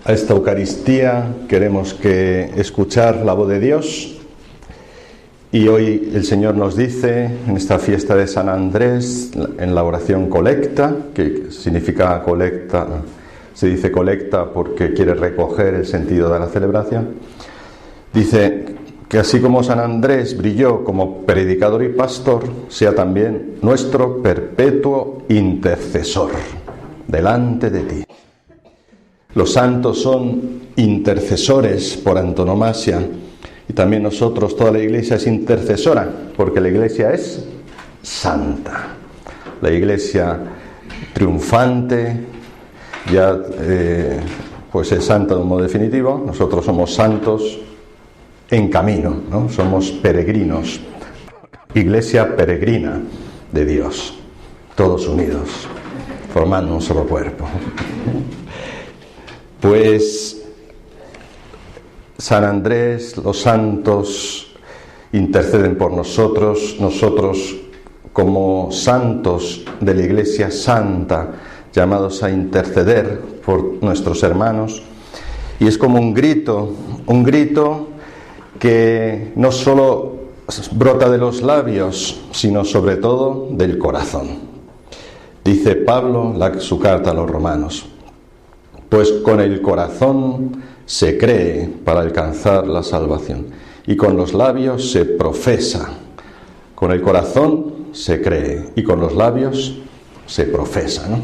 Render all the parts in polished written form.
A esta Eucaristía queremos escuchar la voz de Dios, y hoy el Señor nos dice en esta fiesta de San Andrés, en la oración colecta, que significa colecta, se dice colecta porque quiere recoger el sentido de la celebración, dice que así como San Andrés brilló como predicador y pastor, sea también nuestro perpetuo intercesor delante de ti. Los santos son intercesores por antonomasia, y también nosotros, toda la Iglesia es intercesora, porque la Iglesia es santa. La Iglesia triunfante ya pues es santa de un modo definitivo. Nosotros somos santos en camino, ¿no? Somos peregrinos, Iglesia peregrina de Dios, todos unidos, formando un solo cuerpo. Pues San Andrés, los santos interceden por nosotros, nosotros como santos de la Iglesia Santa, llamados a interceder por nuestros hermanos, y es como un grito que no solo brota de los labios, sino sobre todo del corazón. Dice Pablo su carta a los romanos: pues con el corazón se cree para alcanzar la salvación, y con los labios se profesa. Con el corazón se cree y con los labios se profesa, ¿no?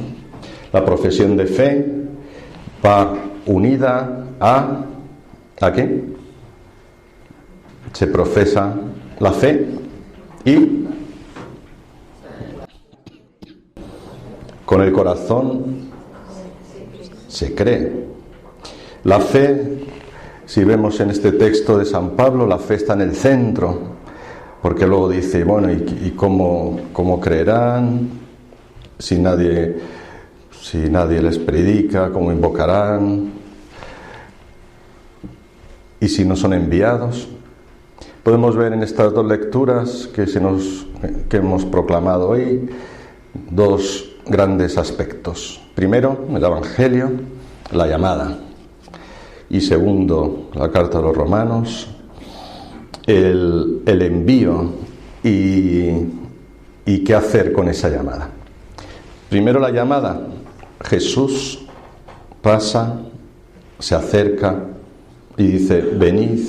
La profesión de fe va unida ¿a qué? Se profesa la fe y con el corazón se cree. La fe, si vemos en este texto de San Pablo, la fe está en el centro, porque luego dice, bueno, ¿y cómo creerán si nadie les predica? ¿Cómo invocarán? ¿Y si no son enviados? Podemos ver en estas dos lecturas que hemos proclamado hoy dos grandes aspectos. Primero, el Evangelio, la llamada. Y segundo, la carta a los romanos, el envío y qué hacer con esa llamada. Primero la llamada. Jesús pasa, se acerca y dice: venid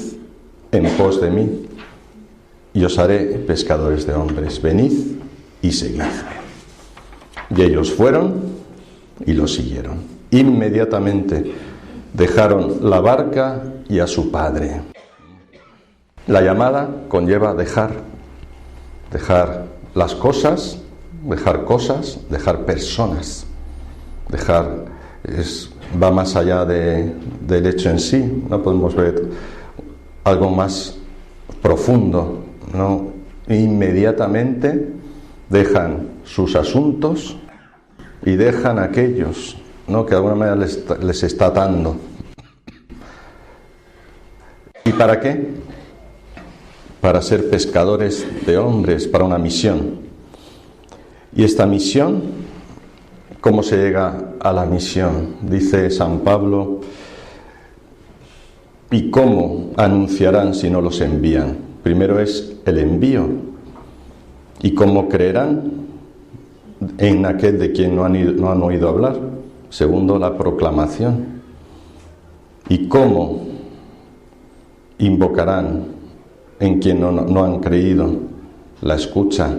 en pos de mí y os haré pescadores de hombres. Venid y seguidme. Y ellos fueron y lo siguieron. Inmediatamente dejaron la barca y a su padre. La llamada conlleva dejar las cosas, dejar personas, va más allá del hecho en sí. No podemos ver algo más profundo, ¿no? Inmediatamente dejan sus asuntos y dejan a aquellos, ¿no?, que de alguna manera les está atando. ¿Y para qué? Para ser pescadores de hombres, para una misión. Y esta misión, ¿cómo se llega a la misión? Dice San Pablo: ¿y cómo anunciarán si no los envían? Primero es el envío. ¿Y cómo creerán en aquel de quien no han oído hablar? Segundo, la proclamación. ¿Y cómo invocarán en quien no han creído? la escucha.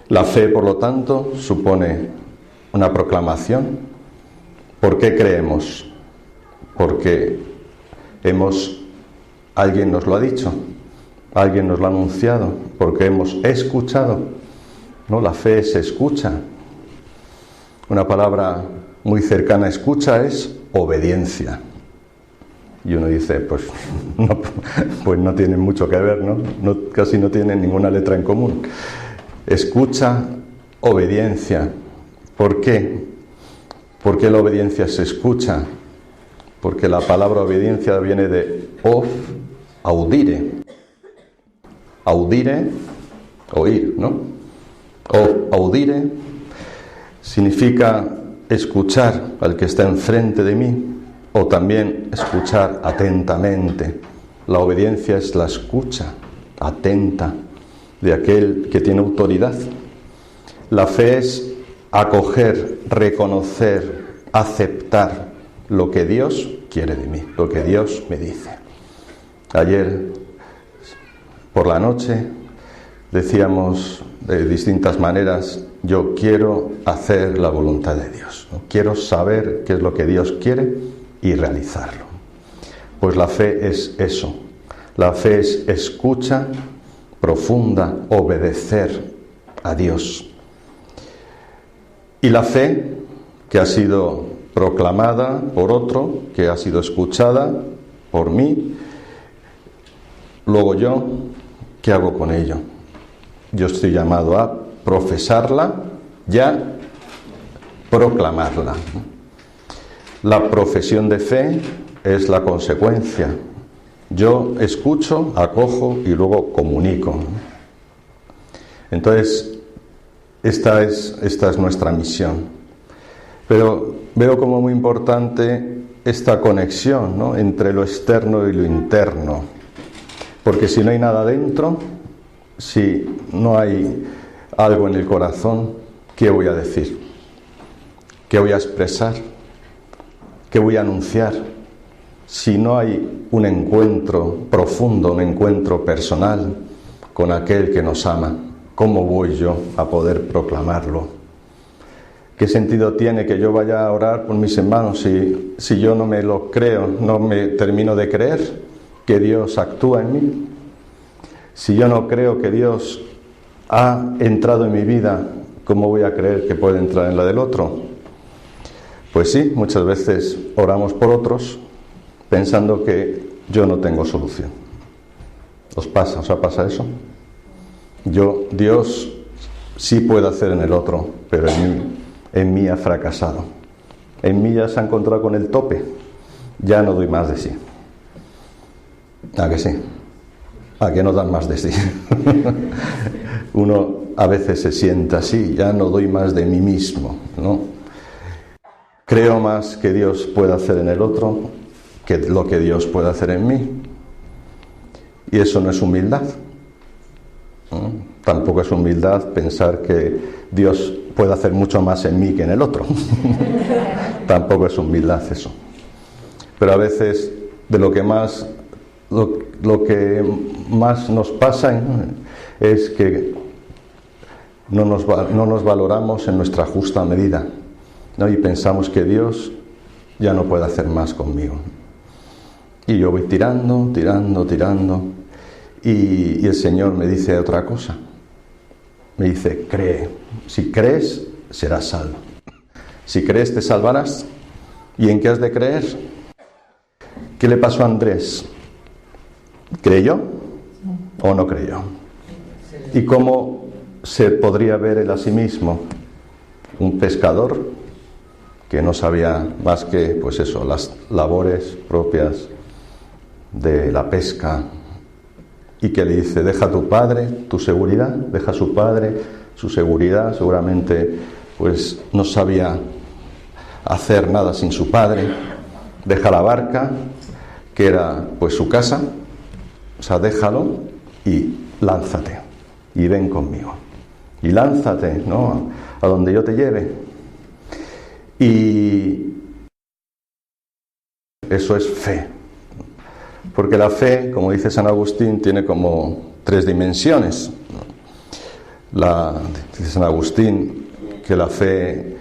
La fe, por lo tanto, supone una proclamación. ¿Por qué creemos? Porque alguien nos lo ha dicho, alguien nos lo ha anunciado, porque hemos escuchado, ¿no? La fe se escucha. Una palabra muy cercana a escucha es obediencia. Y uno dice, pues no tienen mucho que ver, ¿no? Casi no tienen ninguna letra en común. Escucha, obediencia. ¿Por qué? ¿Por qué la obediencia se escucha? Porque la palabra obediencia viene de audire. Audire, oír, ¿no? Audire significa escuchar al que está enfrente de mí, o también escuchar atentamente. La obediencia es la escucha atenta de aquel que tiene autoridad. La fe es acoger, reconocer, aceptar lo que Dios quiere de mí, lo que Dios me dice. Ayer por la noche decíamos de distintas maneras, yo quiero hacer la voluntad de Dios, ¿no? Quiero saber qué es lo que Dios quiere y realizarlo. Pues la fe es eso. La fe es escucha profunda, obedecer a Dios. Y la fe que ha sido proclamada por otro, que ha sido escuchada por mí, luego yo, ¿qué hago con ello? Yo estoy llamado a profesarla y a proclamarla. La profesión de fe es la consecuencia. Yo escucho, acojo y luego comunico. Entonces, esta es nuestra misión. Pero veo como muy importante esta conexión, ¿no?, entre lo externo y lo interno. Porque si no hay nada dentro, si no hay algo en el corazón, ¿qué voy a decir? ¿Qué voy a expresar? ¿Qué voy a anunciar? Si no hay un encuentro profundo, un encuentro personal con aquel que nos ama, ¿cómo voy yo a poder proclamarlo? ¿Qué sentido tiene que yo vaya a orar por mis hermanos si yo no me lo creo, no me termino de creer que Dios actúa en mí? Si yo no creo que Dios ha entrado en mi vida, ¿cómo voy a creer que puede entrar en la del otro? Pues sí, muchas veces oramos por otros pensando que yo no tengo solución. ¿Os ha pasado eso? Dios sí puede hacer en el otro, pero en mí ha fracasado. En mí ya se ha encontrado con el tope. Ya no doy más de sí. ¿A que sí? ¿A que no dan más de sí? Uno a veces se sienta así, ya no doy más de mí mismo, ¿no? Creo más que Dios puede hacer en el otro que lo que Dios puede hacer en mí. Y eso no es humildad. ¿No? Tampoco es humildad pensar que Dios puede hacer mucho más en mí que en el otro. Tampoco es humildad eso. Pero a veces de lo que más nos pasa es que no nos valoramos en nuestra justa medida, ¿no? Y pensamos que Dios ya no puede hacer más conmigo. Y yo voy tirando, y el Señor me dice otra cosa. Me dice, cree. Si crees, serás salvo. Si crees, te salvarás. ¿Y en qué has de creer? ¿Qué le pasó a Andrés? ¿Creyó o no creyó? ¿Y cómo se podría ver él a sí mismo? Un pescador que no sabía más que, pues eso, las labores propias de la pesca, y que le dice, deja a tu padre, tu seguridad, deja a su padre, su seguridad, seguramente pues no sabía hacer nada sin su padre, deja la barca, que era pues su casa, o sea, déjalo y lánzate, y ven conmigo, y lánzate, ¿no?, a donde yo te lleve. Y eso es fe. Porque la fe, como dice San Agustín, tiene como 3 dimensiones. Dice San Agustín que la fe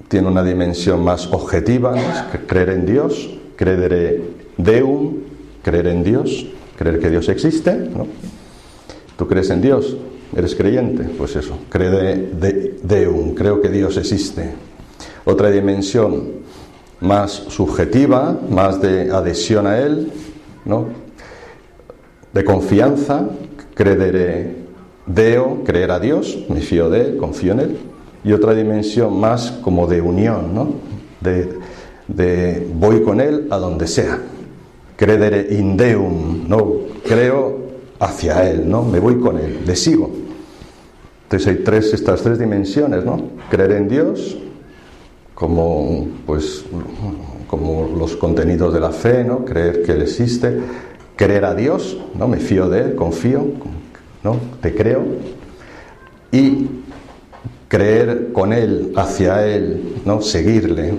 tiene una dimensión más objetiva, ¿no? Es creer en Dios, credere Deum, creer en Dios, creer que Dios existe, ¿no? ¿Tú crees en Dios? ¿Eres creyente? Pues eso, crede Deum, creo que Dios existe. Otra dimensión más subjetiva, más de adhesión a Él, ¿no? De confianza, credere Deo, creer a Dios, me fío de Él, confío en Él. Y otra dimensión más como de unión, ¿no? De voy con Él a donde sea. Credere in Deum, no creo hacia Él, ¿no? Me voy con Él, le sigo. Entonces hay estas tres dimensiones, ¿no? Creer en Dios como los contenidos de la fe, ¿no? Creer que Él existe. Creer a Dios, ¿no? Me fío de Él, confío, ¿no? Te creo. Y creer con Él, hacia Él, ¿no? Seguirle.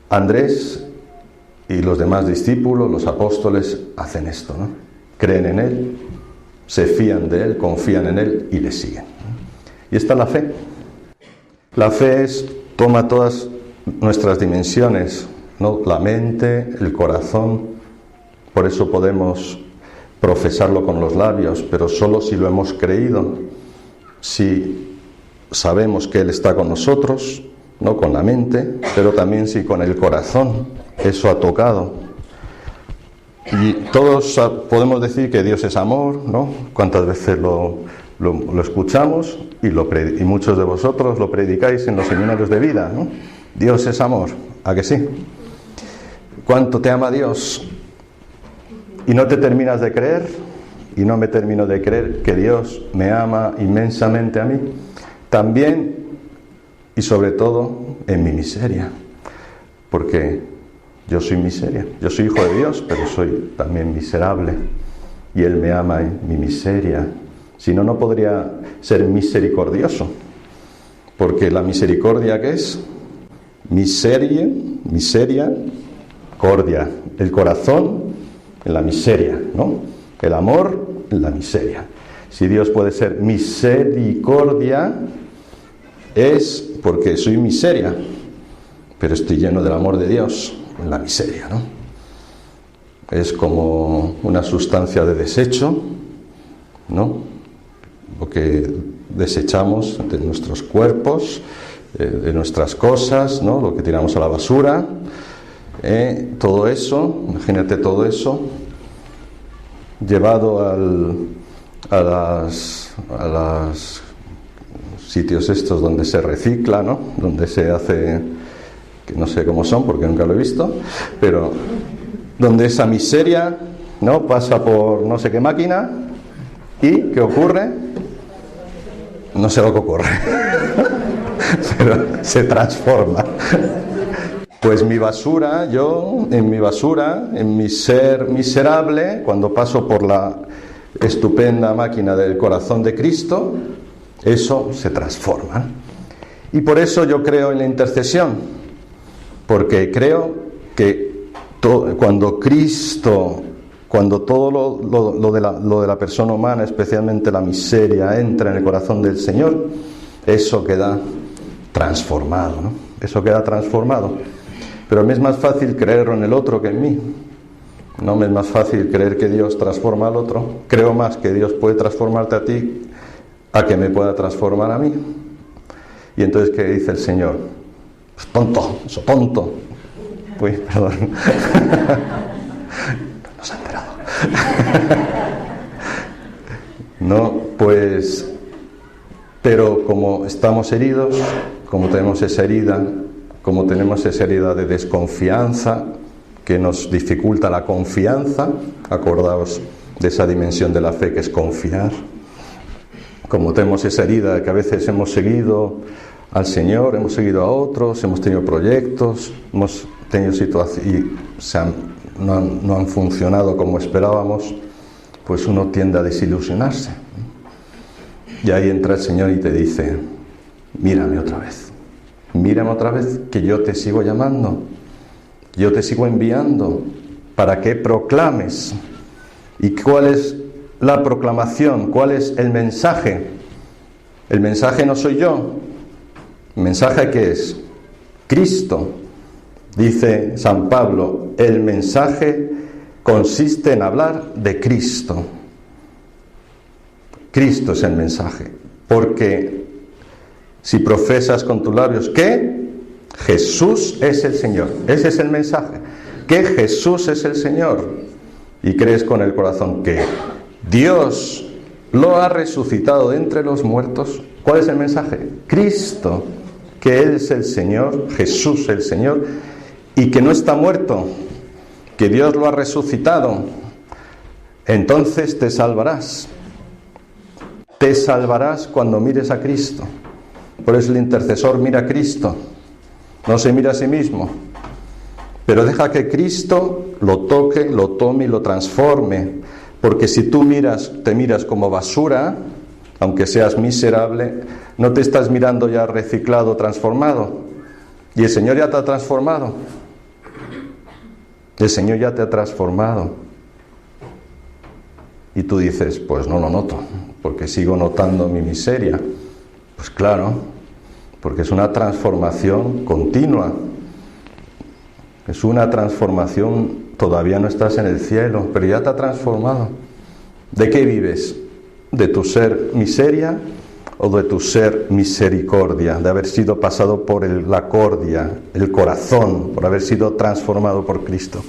Andrés y los demás discípulos, los apóstoles, hacen esto, ¿no? Creen en Él, se fían de Él, confían en Él y le siguen. Y esta es la fe. La fe toma todas nuestras dimensiones, ¿no? La mente, el corazón. Por eso podemos profesarlo con los labios, pero solo si lo hemos creído, si sabemos que Él está con nosotros, no con la mente, pero también si con el corazón eso ha tocado. Y todos podemos decir que Dios es amor, ¿no? ¿Cuántas veces lo escuchamos y muchos de vosotros lo predicáis en los seminarios de vida, ¿no? Dios es amor, ¿a que sí? ¿Cuánto te ama Dios? Y no te terminas de creer, y no me termino de creer que Dios me ama inmensamente a mí, también y sobre todo en mi miseria, porque yo soy miseria, yo soy hijo de Dios, pero soy también miserable, y Él me ama en mi miseria. Si no, no podría ser misericordioso, porque la misericordia, ¿qué es? Miseria, cordia, el corazón en la miseria, ¿no? El amor en la miseria. Si Dios puede ser misericordia, es porque soy miseria, pero estoy lleno del amor de Dios en la miseria, ¿no? Es como una sustancia de desecho, ¿no? Lo que desechamos de nuestros cuerpos, de nuestras cosas, ¿no? Lo que tiramos a la basura, todo eso, imagínate todo eso llevado a las sitios estos donde se recicla, ¿no? Donde se hace, que no sé cómo son porque nunca lo he visto, pero donde esa miseria, ¿no? Pasa por no sé qué máquina y ¿qué ocurre? No sé lo que ocurre, pero se transforma. Pues mi basura, en mi ser miserable, cuando paso por la estupenda máquina del corazón de Cristo, eso se transforma. Y por eso yo creo en la intercesión, porque creo que cuando todo lo de la persona humana, especialmente la miseria, entra en el corazón del Señor, eso queda transformado, ¿no? Eso queda transformado. Pero me es más fácil creerlo en el otro que en mí. No me es más fácil creer que Dios transforma al otro. Creo más que Dios puede transformarte a ti a que me pueda transformar a mí. Y entonces, ¿qué dice el Señor? Pues tonto, eso tonto. Uy, perdón. No se ha enterado. No, pues, pero como estamos heridos, como tenemos esa herida de desconfianza que nos dificulta la confianza, acordaos de esa dimensión de la fe que es confiar, como tenemos esa herida de que a veces hemos seguido al Señor, hemos seguido a otros, hemos tenido proyectos, hemos tenido situaciones y no han funcionado como esperábamos, pues uno tiende a desilusionarse. Y ahí entra el Señor y te dice: mírame otra vez, que yo te sigo llamando, yo te sigo enviando para que proclames. ¿Y cuál es la proclamación? ¿Cuál es el mensaje? El mensaje no soy yo. ¿El mensaje qué es? Cristo. Dice San Pablo, el mensaje consiste en hablar de Cristo. Cristo es el mensaje. Porque si profesas con tus labios que Jesús es el Señor, ese es el mensaje, que Jesús es el Señor, y crees con el corazón que Dios lo ha resucitado de entre los muertos, ¿cuál es el mensaje? Cristo, que Él es el Señor, Jesús el Señor, y que no está muerto, que Dios lo ha resucitado. Entonces te salvarás. Te salvarás cuando mires a Cristo. Por eso el intercesor mira a Cristo, no se mira a sí mismo, pero deja que Cristo lo toque, lo tome y lo transforme, porque si tú te miras como basura, aunque seas miserable, no te estás mirando ya reciclado, transformado, y el Señor ya te ha transformado. El Señor ya te ha transformado. Y tú dices, pues no lo noto, porque sigo notando mi miseria. Pues claro, porque es una transformación continua. Es una transformación, todavía no estás en el cielo, pero ya te ha transformado. ¿De qué vives? ¿De tu ser miseria o de tu ser misericordia? De haber sido pasado por la cordia, el corazón, por haber sido transformado por Cristo.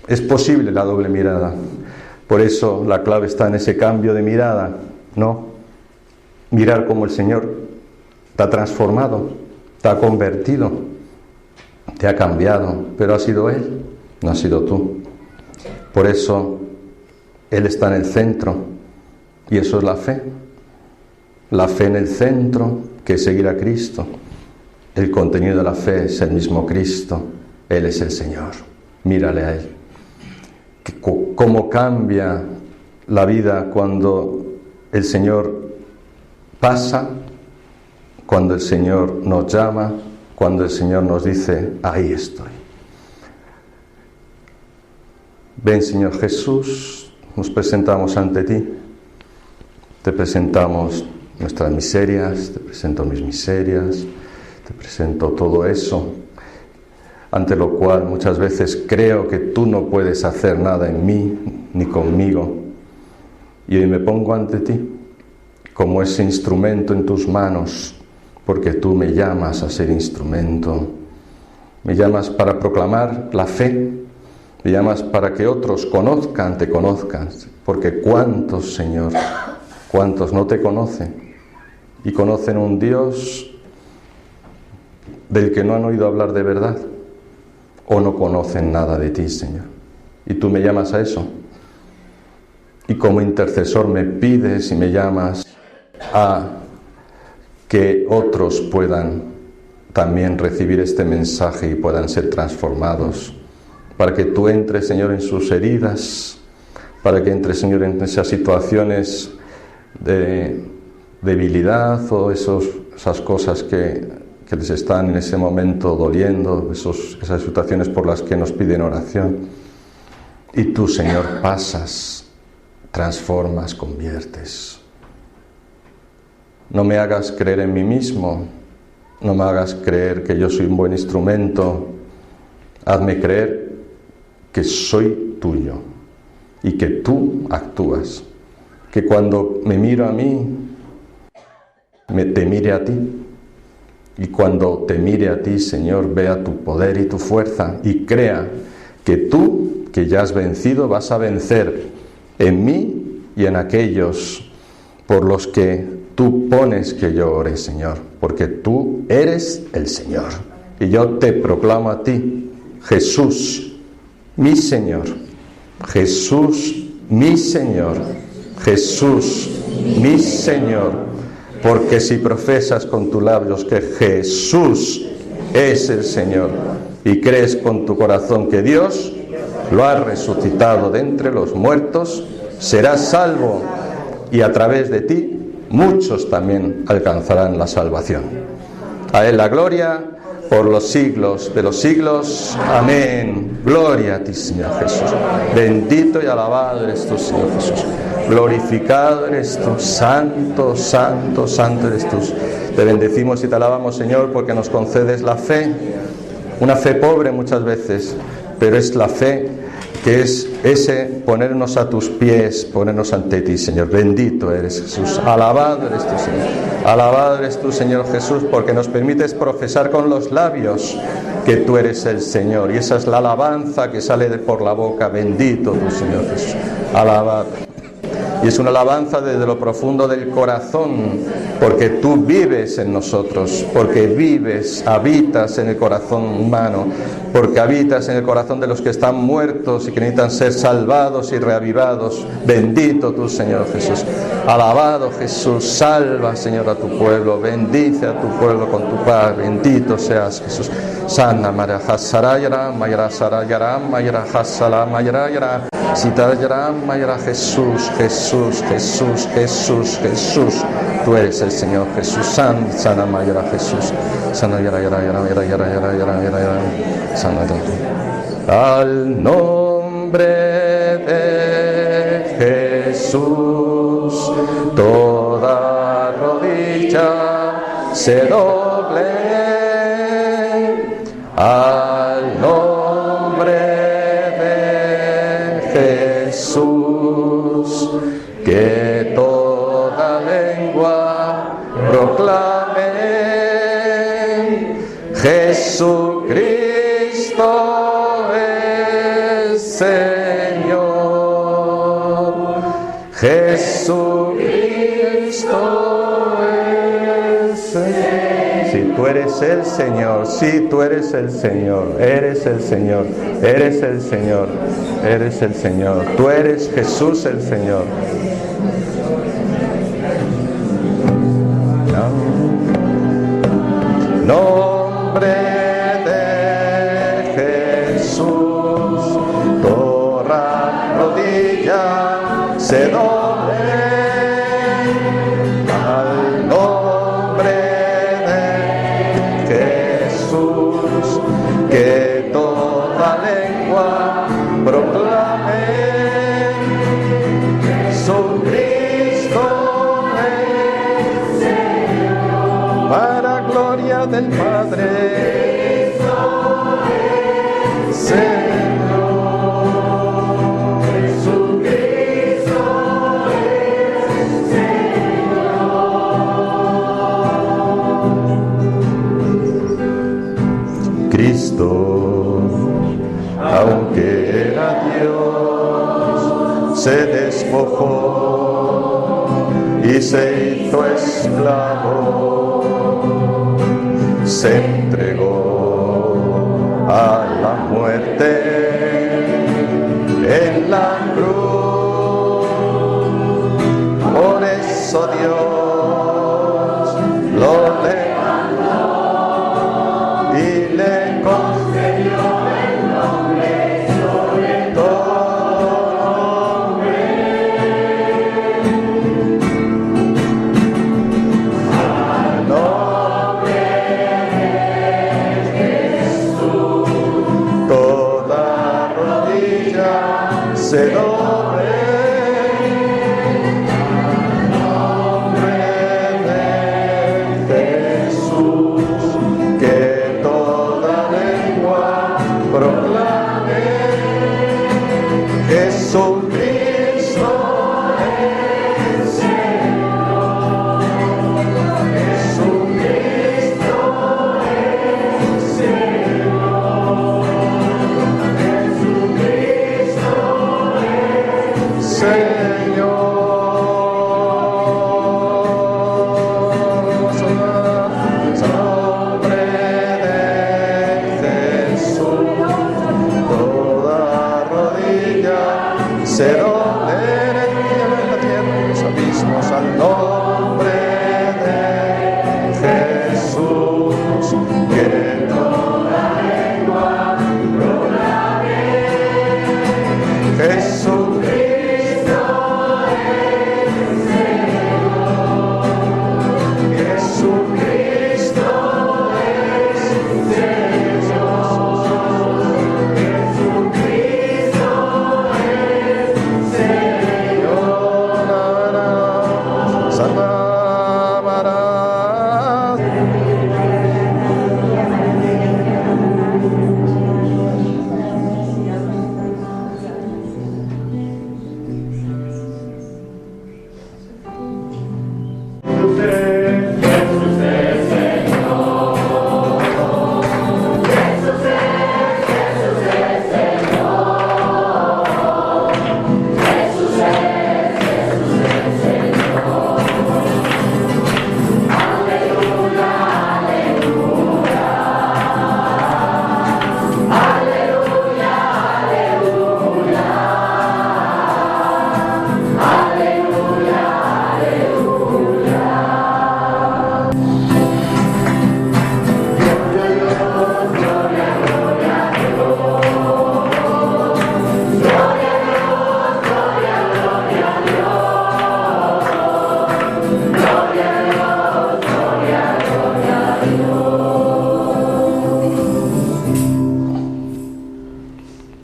Es posible la doble mirada. Por eso la clave está en ese cambio de mirada, ¿no? Mirar como el Señor te ha transformado, te ha convertido, te ha cambiado, pero ha sido Él, no has sido tú. Por eso Él está en el centro, y eso es la fe. La fe en el centro, que es seguir a Cristo. El contenido de la fe es el mismo Cristo, Él es el Señor. Mírale a Él. Cómo cambia la vida cuando el Señor pasa, cuando el Señor nos llama, cuando el Señor nos dice, ahí estoy. Ven, Señor Jesús, nos presentamos ante ti, te presentamos nuestras miserias, te presento mis miserias, te presento todo eso, ante lo cual muchas veces creo que tú no puedes hacer nada en mí ni conmigo. Y hoy me pongo ante ti como ese instrumento en tus manos, porque tú me llamas a ser instrumento. Me llamas para proclamar la fe, me llamas para que otros te conozcan, porque cuántos, Señor, cuántos no te conocen y conocen un Dios del que no han oído hablar de verdad, o no conocen nada de ti, Señor. Y tú me llamas a eso. Y como intercesor me pides y me llamas a que otros puedan también recibir este mensaje y puedan ser transformados, para que tú entres, Señor, en sus heridas, para que entres, Señor, en esas situaciones de debilidad o esas cosas que les están en ese momento doliendo, esas situaciones por las que nos piden oración. Y tú, Señor, pasas, transformas, conviertes. No me hagas creer en mí mismo, no me hagas creer que yo soy un buen instrumento, hazme creer que soy tuyo y que tú actúas, que cuando me miro a mí, te mire a ti. Y cuando te mire a ti, Señor, vea tu poder y tu fuerza y crea que tú, que ya has vencido, vas a vencer en mí y en aquellos por los que tú pones que yo ore, Señor, porque tú eres el Señor. Y yo te proclamo a ti, Jesús, mi Señor, Jesús, mi Señor, Jesús, mi Señor. Porque si profesas con tus labios que Jesús es el Señor y crees con tu corazón que Dios lo ha resucitado de entre los muertos, serás salvo, y a través de ti muchos también alcanzarán la salvación. A Él la gloria por los siglos de los siglos. Amén. Gloria a ti, Señor Jesús. Bendito y alabado eres tú, Señor Jesús. Glorificado eres tú, santo, santo, santo eres tú. Te bendecimos y te alabamos, Señor, porque nos concedes la fe, una fe pobre muchas veces, pero es la fe que es ese ponernos a tus pies, ponernos ante ti, Señor. Bendito eres, Jesús. Alabado eres tú, Señor. Alabado eres tú, Señor Jesús, porque nos permites profesar con los labios que tú eres el Señor. Y esa es la alabanza que sale por la boca. Bendito tú, Señor Jesús. Alabado. Y es una alabanza desde lo profundo del corazón, porque tú vives en nosotros, porque vives, habitas en el corazón humano, porque habitas en el corazón de los que están muertos y que necesitan ser salvados y reavivados. Bendito tú, Señor Jesús. Alabado Jesús. Salva, Señor, a tu pueblo. Bendice a tu pueblo con tu paz. Bendito seas, Jesús. Sana María Hasarayara, Mayara Sarayara, Mayara Hasala, Mayara Sitayara, Mayara Jesús, Jesús, Jesús, Jesús, Jesús. Tú eres el Señor Jesús. Sana Mayara Jesús. Sana Yara Yara Yara Yara Yara Yara Yara Yara Yara. Sana al nombre de Jesús toda rodilla se doble. Al nombre de Jesús, que toda lengua proclame: Jesucristo es Señor. Jesucristo es Señor. Si tú eres el Señor, si tú eres el Señor, eres el Señor, eres el Señor, eres el Señor. Tú eres Jesús el Señor. Nombre de Jesús, toda rodilla se doble. Al nombre de Jesús, que toda lengua proclame: Jesucristo es Señor. Para gloria del Padre, Señor. Jesucristo es Señor. Cristo, aunque era Dios, se despojó y se hizo esclavo. Se entregó a la muerte en la cruz. Por eso Dios lo levantó y le concedió el nombre sobre todo nombre. Al nombre se doble. Al nombre de Jesús, que toda lengua proclame: Jesucristo es Señor. Jesucristo es Señor. Jesucristo es Señor.